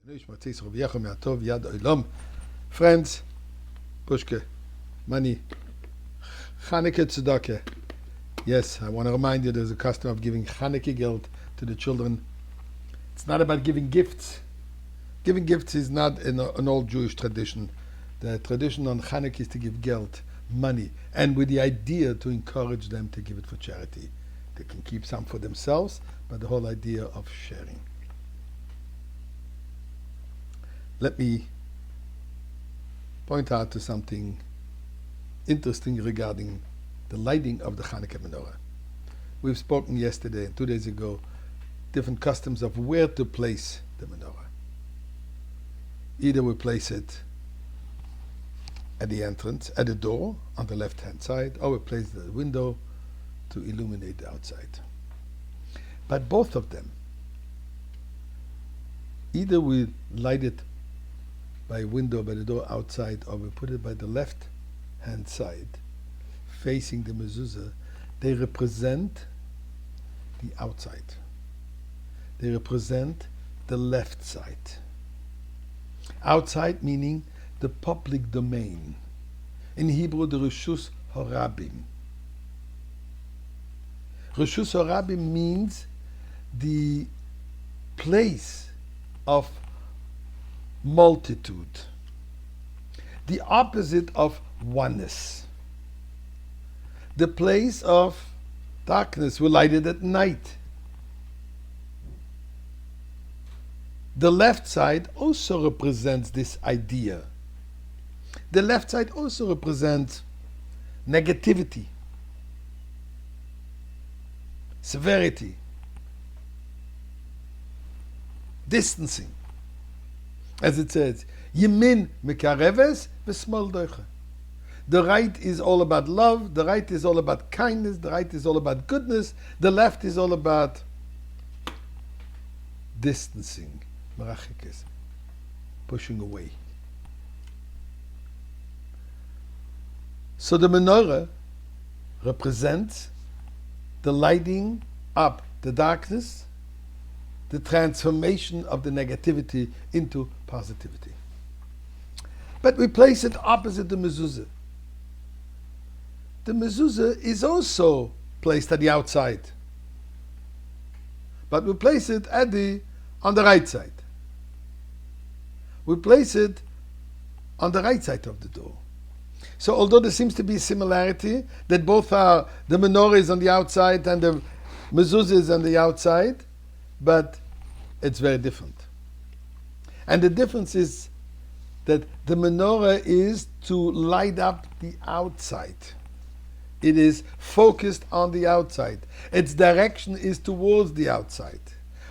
Friends, Pushke, money, Chanukah Tzedakah. Yes, I want to remind you there's a custom of giving Chanukah geld to the children. It's not about giving gifts. Giving gifts is not an old Jewish tradition. The tradition on Chanukah is to give geld, money, and with the idea to encourage them to give it for charity. They can keep some for themselves, but the whole idea of sharing. Let me point out to something interesting regarding the lighting of the Chanukah menorah. We've spoken yesterday and 2 days ago different customs of where to place the menorah. Either we place it at the entrance, at the door on the left-hand side, or we place it at the window to illuminate the outside. But both of them, either we light it by a window, by the door outside, or we put it by the left-hand side, facing the mezuzah, they represent the outside. They represent the left side. Outside meaning the public domain. In Hebrew, the Reshus Harabim. Reshus Harabim means the place of multitude, the opposite of oneness, the place of darkness. We light it at night. The left side also represents this idea. The left side also represents negativity, severity, distancing. As it says, Yemin mekareves v'smal doicha. The right is all about love, the right is all about kindness, the right is all about goodness, the left is all about distancing, merachikes, pushing away. So the menorah represents the lighting up the darkness, the transformation of the negativity into positivity. But we place it opposite the mezuzah. The mezuzah is also placed at the outside, but we place it on the right side. We place it on the right side of the door. So although there seems to be a similarity, that both are, the menorah is on the outside and the mezuzah is on the outside, but it's very different. And the difference is that the menorah is to light up the outside. It is focused on the outside. Its direction is towards the outside.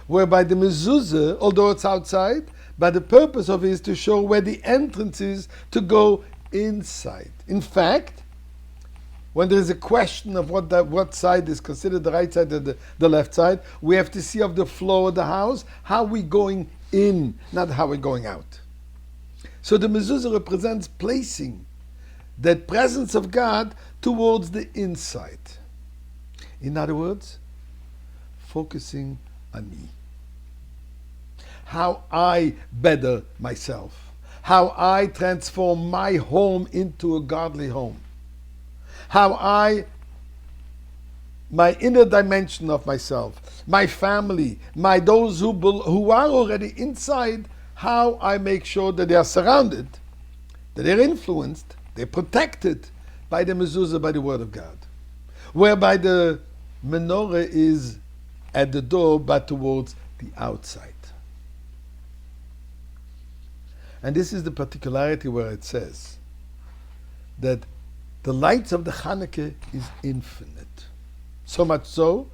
Whereby the mezuzah, although it's outside, but the purpose of it is to show where the entrance is to go inside. In fact, when there is a question of what side is considered the right side or the left side, we have to see of the floor of the house, how we're going in, not how we're going out. So the mezuzah represents placing that presence of God towards the inside. In other words, focusing on me. How I better myself. How I transform my home into a godly home. How my inner dimension of myself, my family, those who are already inside, how I make sure that they are surrounded, that they're influenced, they're protected by the mezuzah, by the word of God. Whereby the menorah is at the door, but towards the outside. And this is the particularity where it says that the lights of the Chanukah is infinite. So much so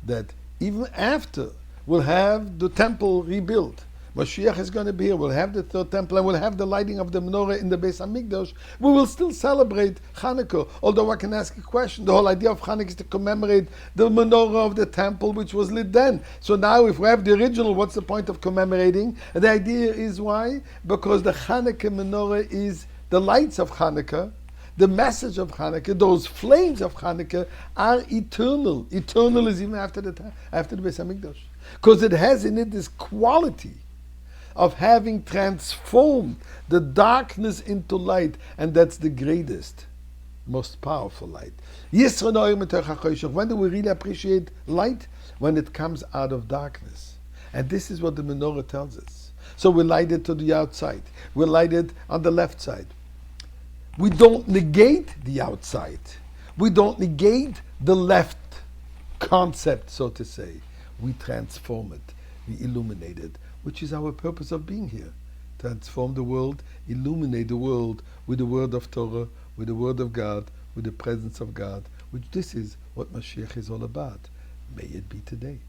that even after we'll have the temple rebuilt, Mashiach is going to be here, we'll have the third temple, and we'll have the lighting of the menorah in the Beis HaMikdash, we will still celebrate Chanukah. Although I can ask a question, the whole idea of Chanukah is to commemorate the menorah of the temple which was lit then. So now if we have the original, what's the point of commemorating? And the idea is why? Because the Chanukah menorah is the lights of Chanukah, the message of Chanukah, those flames of Chanukah are eternal. Eternal is even after the Beis HaMikdash. Because it has in it this quality of having transformed the darkness into light, and that's the greatest, most powerful light. When do we really appreciate light? When it comes out of darkness. And this is what the menorah tells us. So we light it to the outside. We light it on the left side. We don't negate the outside. We don't negate the left concept, so to say. We transform it. We illuminate it, which is our purpose of being here. Transform the world, illuminate the world with the word of Torah, with the word of God, with the presence of God, which this is what Mashiach is all about. May it be today.